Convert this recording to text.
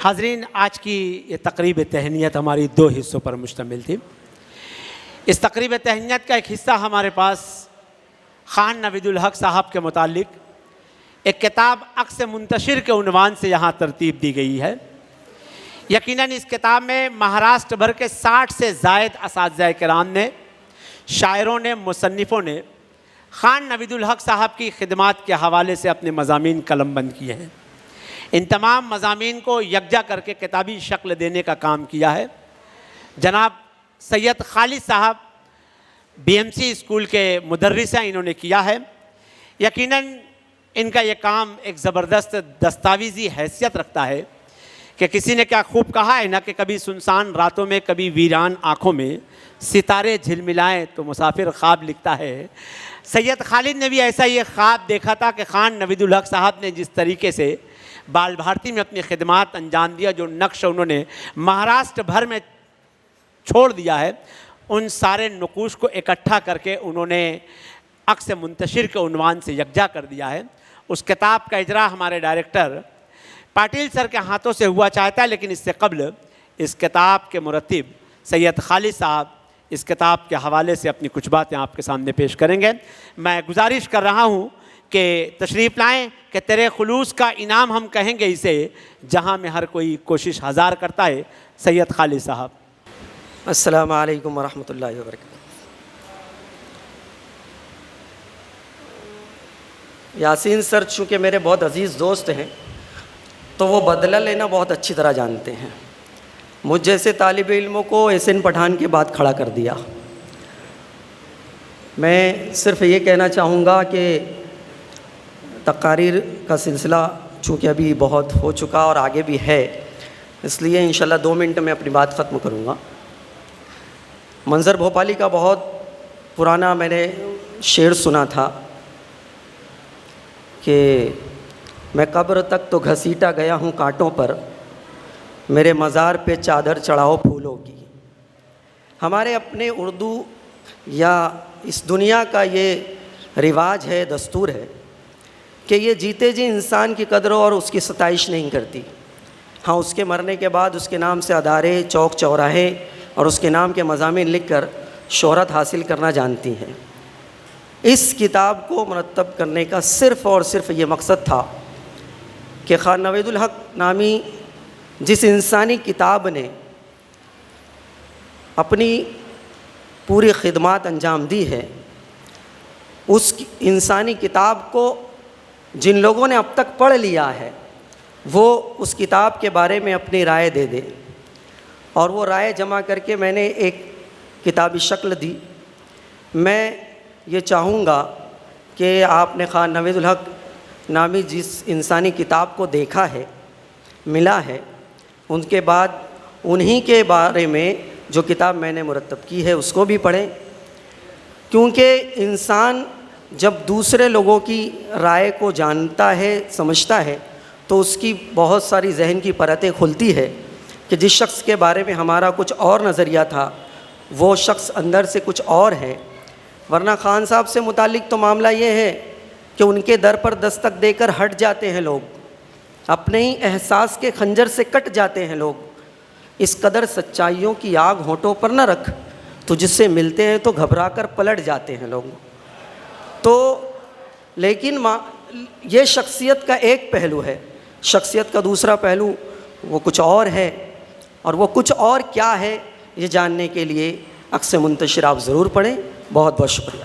حاضرین، آج کی یہ تقریب تہنیت ہماری 2 حصوں پر مشتمل تھی۔ اس تقریب تہنیت کا ایک حصہ ہمارے پاس خان نوید الحق صاحب کے متعلق ایک کتاب عکس منتشر کے عنوان سے یہاں ترتیب دی گئی ہے۔ یقیناً اس کتاب میں مہاراشٹر بھر کے 60 سے زائد اساتذہ کرام نے، شاعروں نے، مصنفوں نے خان نوید الحق صاحب کی خدمات کے حوالے سے اپنے مضامین قلم بند کیے ہیں۔ ان تمام مضامین کو یکجا کر کے کتابی شکل دینے کا کام کیا ہے جناب سید خالد صاحب، بی ایم سی اسکول کے مدرس ہیں، انہوں نے کیا ہے۔ یقیناً ان کا یہ کام ایک زبردست دستاویزی حیثیت رکھتا ہے کہ کسی نے کیا خوب کہا ہے نا کہ کبھی سنسان راتوں میں، کبھی ویران آنکھوں میں ستارے جھلملائیں تو مسافر خواب لکھتا ہے۔ سید خالد نے بھی ایسا یہ خواب دیکھا تھا کہ خان نوید الحق صاحب نے جس طریقے سے بال بھارتی میں اپنی خدمات انجام دیا، جو نقش انہوں نے مہاراشٹر بھر میں چھوڑ دیا ہے، ان سارے نقوش کو اکٹھا کر کے انہوں نے عکس منتشر کے عنوان سے یکجا کر دیا ہے۔ اس کتاب کا اجرا ہمارے ڈائریکٹر پاٹل سر کے ہاتھوں سے ہوا چاہتا ہے، لیکن اس سے قبل اس کتاب کے مرتب سید خالد صاحب اس کتاب کے حوالے سے اپنی کچھ باتیں آپ کے سامنے پیش کریں گے۔ میں گزارش کر رہا ہوں کہ تشریف لائیں کہ تیرے خلوص کا انعام ہم کہیں گے اسے، جہاں میں ہر کوئی کوشش ہزار کرتا ہے۔ سید خالد صاحب۔ السلام علیکم ورحمۃ اللہ وبرکاتہ۔ یاسین سر چونکہ میرے بہت عزیز دوست ہیں تو وہ بدلہ لینا بہت اچھی طرح جانتے ہیں۔ مجھ جیسے طالب علموں کو احسن پٹھان کے بعد کھڑا کر دیا۔ میں صرف یہ کہنا چاہوں گا کہ تقاریر کا سلسلہ چونکہ ابھی بہت ہو چکا اور آگے بھی ہے، اس لیے انشاءاللہ 2 منٹ میں اپنی بات ختم کروں گا۔ منظر بھوپالی کا بہت پرانا میں نے شعر سنا تھا کہ میں قبر تک تو گھسیٹا گیا ہوں کانٹوں پر، میرے مزار پہ چادر چڑھاؤ پھولوں کی۔ ہمارے اپنے اردو یا اس دنیا کا یہ رواج ہے، دستور ہے کہ یہ جیتے جی انسان کی قدر اور اس کی ستائش نہیں کرتی۔ ہاں، اس کے مرنے کے بعد اس کے نام سے ادارے، چوک چوراہے اور اس کے نام کے مضامین لکھ کر شہرت حاصل کرنا جانتی ہیں۔ اس کتاب کو مرتب کرنے کا صرف اور صرف یہ مقصد تھا کہ خان نوید الحق نامی جس انسانی کتاب نے اپنی پوری خدمات انجام دی ہے، اس انسانی کتاب کو جن لوگوں نے اب تک پڑھ لیا ہے وہ اس کتاب کے بارے میں اپنی رائے دے دے، اور وہ رائے جمع کر کے میں نے ایک کتابی شکل دی۔ میں یہ چاہوں گا کہ آپ نے خان نوید الحق نامی جس انسانی کتاب کو دیکھا ہے، ملا ہے، ان کے بعد انہی کے بارے میں جو کتاب میں نے مرتب کی ہے اس کو بھی پڑھیں، کیونکہ انسان جب دوسرے لوگوں کی رائے کو جانتا ہے، سمجھتا ہے، تو اس کی بہت ساری ذہن کی پرتیں کھلتی ہے کہ جس شخص کے بارے میں ہمارا کچھ اور نظریہ تھا وہ شخص اندر سے کچھ اور ہے۔ ورنہ خان صاحب سے متعلق تو معاملہ یہ ہے کہ ان کے در پر دستک دے کر ہٹ جاتے ہیں لوگ، اپنے ہی احساس کے خنجر سے کٹ جاتے ہیں لوگ۔ اس قدر سچائیوں کی آگ ہونٹوں پر نہ رکھ، تو جس سے ملتے ہیں تو گھبرا کر پلٹ جاتے ہیں لوگ۔ تو لیکن یہ شخصیت کا ایک پہلو ہے، شخصیت کا دوسرا پہلو وہ کچھ اور ہے، اور وہ کچھ اور کیا ہے یہ جاننے کے لیے عکس منتشر آپ ضرور پڑھیں۔ بہت بہت شکریہ۔